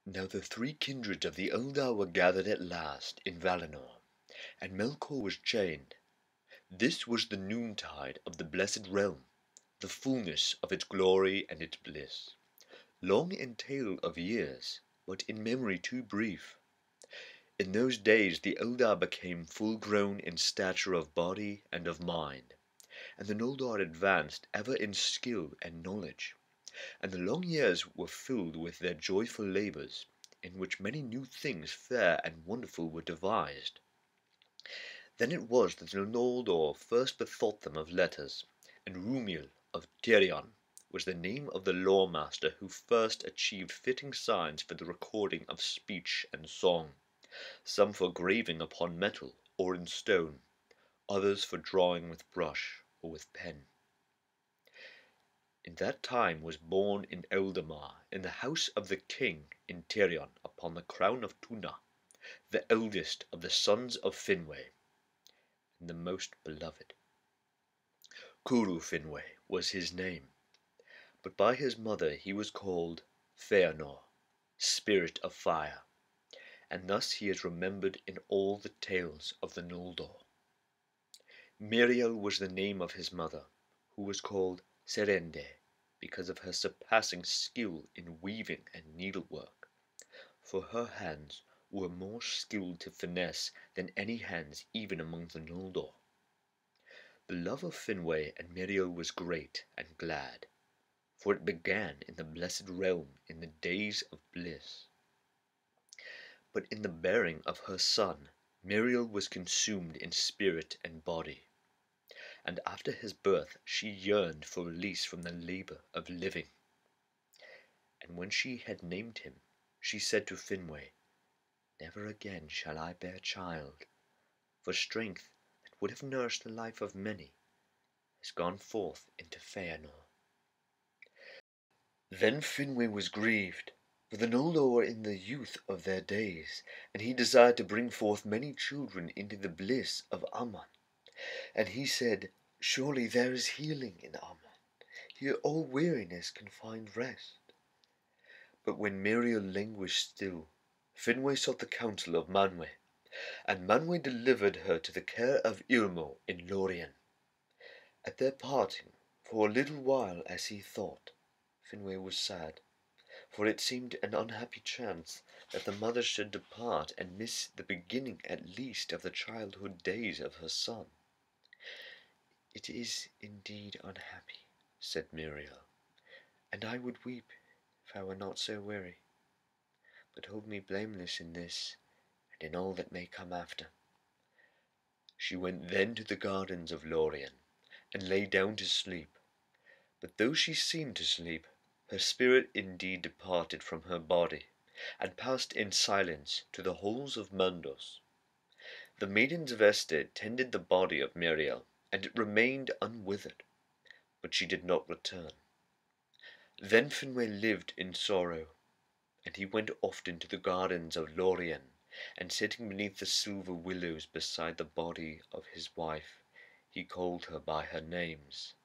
Now the three kindreds of the Eldar were gathered at last in Valinor, and Melkor was chained. This was the noontide of the blessed realm, the fullness of its glory and its bliss, long in tale of years, but in memory too brief. In those days the Eldar became full grown in stature of body and of mind, and the Noldor advanced ever in skill and knowledge, and the long years were filled with their joyful labours, in which many new things fair and wonderful were devised. Then it was that the Noldor first bethought them of letters, and Rúmil of Tirion was the name of the lore-master who first achieved fitting signs for the recording of speech and song, some for graving upon metal or in stone, others for drawing with brush or with pen. In that time was born in Eldamar, in the house of the king in Tirion, upon the crown of Tuna, the eldest of the sons of Finwë, and the most beloved. Cúru Finwë was his name, but by his mother he was called Fëanor, Spirit of Fire, and thus he is remembered in all the tales of the Noldor. Miriel was the name of his mother, who was called Serende, because of her surpassing skill in weaving and needlework, for her hands were more skilled to finesse than any hands even among the Noldor. The love of Finwë and Miriel was great and glad, for it began in the blessed realm in the days of bliss. But in the bearing of her son, Miriel was consumed in spirit and body, and after his birth she yearned for release from the labour of living. And when she had named him, she said to Finwë, "Never again shall I bear child, for strength that would have nourished the life of many has gone forth into Fëanor." Then Finwë was grieved, for the Noldor were in the youth of their days, and he desired to bring forth many children into the bliss of Aman. And he said, "Surely there is healing in Aman. Here all weariness can find rest." But when Miriel languished still, Finwë sought the counsel of Manwë, and Manwë delivered her to the care of Ilmo in Lórien. At their parting, for a little while as he thought, Finwë was sad, for it seemed an unhappy chance that the mother should depart and miss the beginning at least of the childhood days of her son. "It is indeed unhappy," said Miriel, "and I would weep if I were not so weary. But hold me blameless in this, and in all that may come after." She went then to the gardens of Lórien, and lay down to sleep. But though she seemed to sleep, her spirit indeed departed from her body, and passed in silence to the halls of Mandos. The maidens of Este tended the body of Miriel, and it remained unwithered, but she did not return. Then Finwë lived in sorrow, and he went often to the gardens of Lórien, and sitting beneath the silver willows beside the body of his wife, he called her by her names.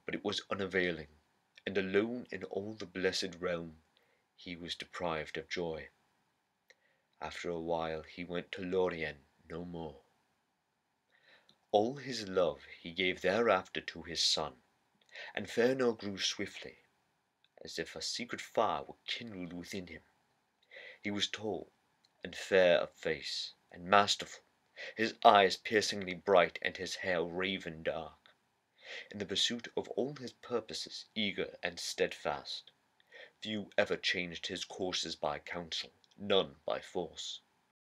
But it was unavailing, and alone in all the blessed realm he was deprived of joy. After a while he went to Lórien no more. All his love he gave thereafter to his son, and Fëanor grew swiftly, as if a secret fire were kindled within him. He was tall, and fair of face, and masterful, his eyes piercingly bright, and his hair raven dark. In the pursuit of all his purposes eager and steadfast, few ever changed his courses by counsel, none by force.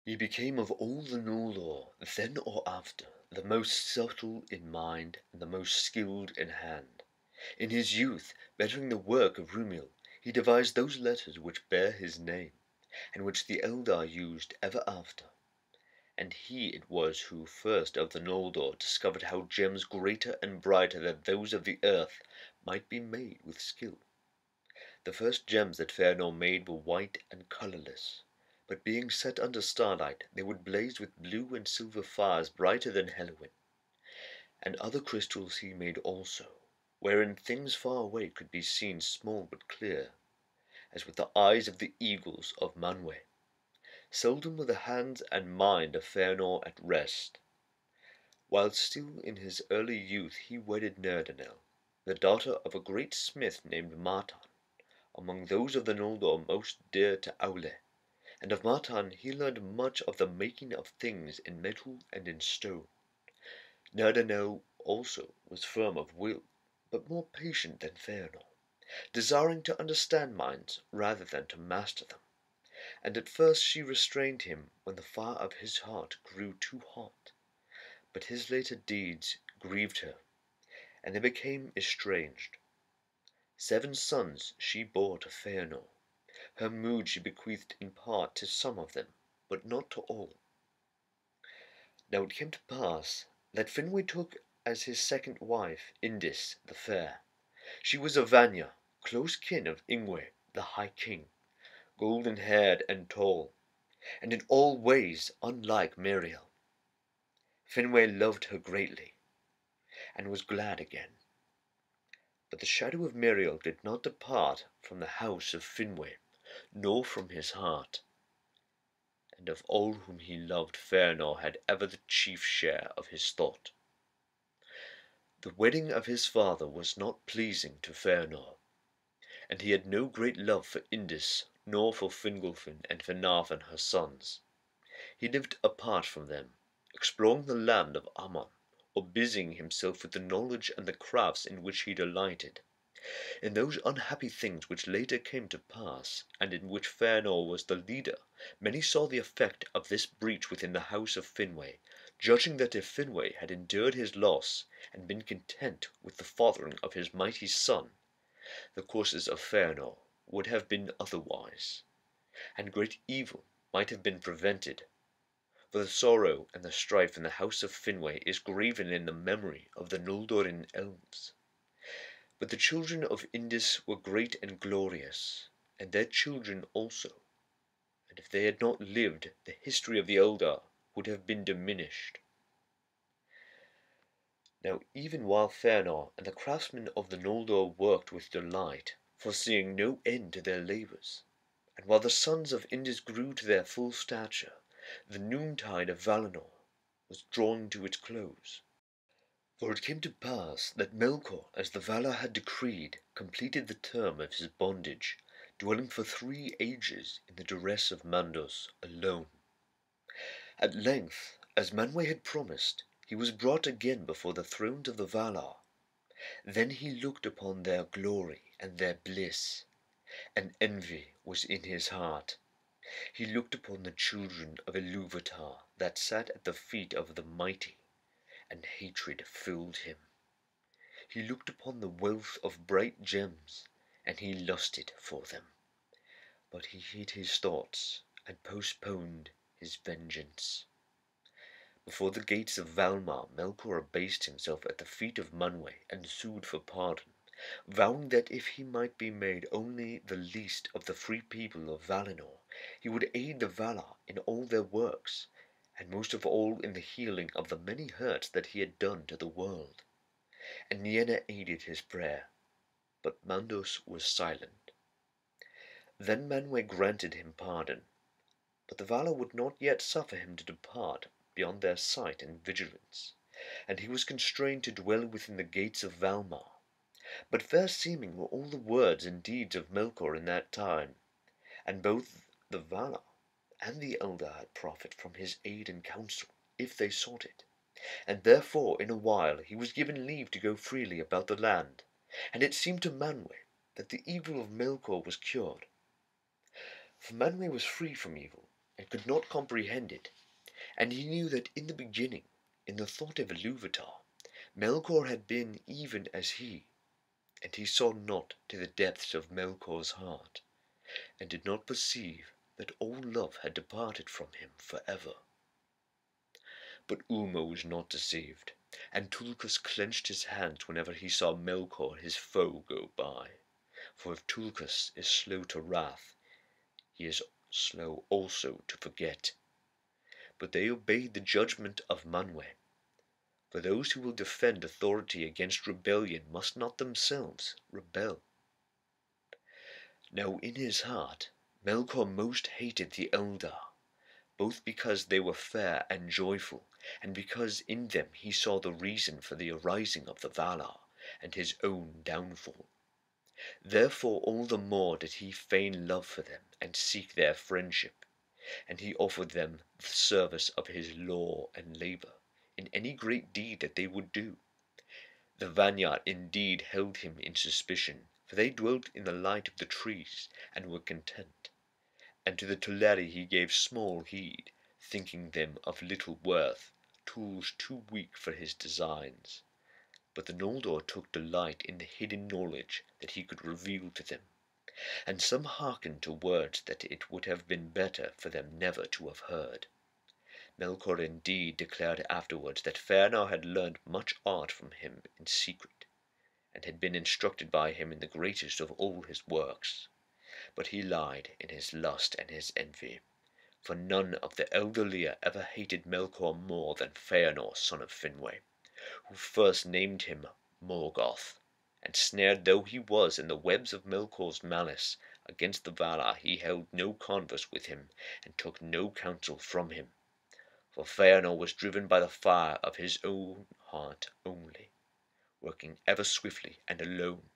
He became of all the Noldor, then or after, the most subtle in mind and the most skilled in hand. In his youth, bettering the work of Rúmil, he devised those letters which bear his name, and which the Eldar used ever after. And he it was who first of the Noldor discovered how gems greater and brighter than those of the earth might be made with skill. The first gems that Fëanor made were white and colourless, but being set under starlight they would blaze with blue and silver fires brighter than Helluin. And other crystals he made also, wherein things far away could be seen small but clear, as with the eyes of the eagles of Manwë. Seldom were the hands and mind of Fëanor at rest. While still in his early youth he wedded Nerdanel, the daughter of a great smith named Martan, among those of the Noldor most dear to Aule, and of Martan he learned much of the making of things in metal and in stone. Nerdanel also was firm of will, but more patient than Fëanor, desiring to understand minds rather than to master them, and at first she restrained him when the fire of his heart grew too hot. But his later deeds grieved her, and they became estranged. 7 sons she bore to Fëanor. Her mood she bequeathed in part to some of them, but not to all. Now it came to pass that Finwë took as his second wife Indis the Fair. She was a Vanya, close kin of Ingwe, the High King, golden-haired and tall, and in all ways unlike Miriel. Finwë loved her greatly, and was glad again. But the shadow of Miriel did not depart from the house of Finwë, nor from his heart. And of all whom he loved Fëanor had ever the chief share of his thought. The wedding of his father was not pleasing to Fëanor, and he had no great love for Indis, nor for Fingolfin and Finarfin her sons. He lived apart from them, exploring the land of Aman, or busying himself with the knowledge and the crafts in which he delighted. In those unhappy things which later came to pass, and in which Fëanor was the leader, many saw the effect of this breach within the house of Finwë, judging that if Finwë had endured his loss, and been content with the fathering of his mighty son, the courses of Fëanor would have been otherwise, and great evil might have been prevented. For the sorrow and the strife in the house of Finwë is graven in the memory of the Noldorin elves. But the children of Indis were great and glorious, and their children also, and if they had not lived, the history of the Eldar would have been diminished. Now even while Fëanor and the craftsmen of the Noldor worked with delight, foreseeing no end to their labours, and while the sons of Indis grew to their full stature, the noontide of Valinor was drawing to its close. For it came to pass that Melkor, as the Valar had decreed, completed the term of his bondage, dwelling for 3 ages in the duress of Mandos alone. At length, as Manwë had promised, he was brought again before the thrones of the Valar. Then he looked upon their glory and their bliss, and envy was in his heart. He looked upon the children of Ilúvatar that sat at the feet of the mighty, and hatred filled him. He looked upon the wealth of bright gems, and he lusted for them. But he hid his thoughts, and postponed his vengeance. Before the gates of Valmar, Melkor abased himself at the feet of Manwë, and sued for pardon, vowing that if he might be made only the least of the free people of Valinor, he would aid the Valar in all their works, and most of all in the healing of the many hurts that he had done to the world. And Nienna aided his prayer, but Mandos was silent. Then Manwë granted him pardon, but the Valar would not yet suffer him to depart beyond their sight and vigilance, and he was constrained to dwell within the gates of Valmar. But fair seeming were all the words and deeds of Melkor in that time, and both the Valar and the Eldar had profit from his aid and counsel, if they sought it, and therefore in a while he was given leave to go freely about the land, and it seemed to Manwë that the evil of Melkor was cured. For Manwë was free from evil, and could not comprehend it, and he knew that in the beginning, in the thought of Ilúvatar, Melkor had been even as he, and he saw not to the depths of Melkor's heart, and did not perceive that all love had departed from him for ever. But Ulmo was not deceived, and Tulkas clenched his hands whenever he saw Melkor his foe go by. For if Tulkas is slow to wrath, he is slow also to forget. But they obeyed the judgment of Manwë, for those who will defend authority against rebellion must not themselves rebel. Now in his heart Melkor most hated the Eldar, both because they were fair and joyful, and because in them he saw the reason for the arising of the Valar, and his own downfall. Therefore all the more did he feign love for them, and seek their friendship, and he offered them the service of his law and labour, in any great deed that they would do. The Vanyar indeed held him in suspicion, for they dwelt in the light of the trees, and were content. And to the Teleri he gave small heed, thinking them of little worth, tools too weak for his designs. But the Noldor took delight in the hidden knowledge that he could reveal to them, and some hearkened to words that it would have been better for them never to have heard. Melkor indeed declared afterwards that Fëanor had learned much art from him in secret, and had been instructed by him in the greatest of all his works. But he lied in his lust and his envy, for none of the Elderly ever hated Melkor more than Fëanor, son of Finwë, who first named him Morgoth, and snared though he was in the webs of Melkor's malice against the Valar, he held no converse with him, and took no counsel from him. For Fëanor was driven by the fire of his own heart only, working ever swiftly and alone,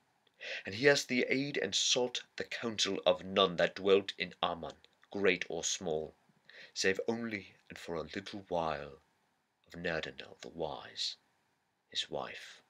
and he asked the aid and sought the counsel of none that dwelt in Aman, great or small, save only and for a little while of Nerdanel the wise, his wife.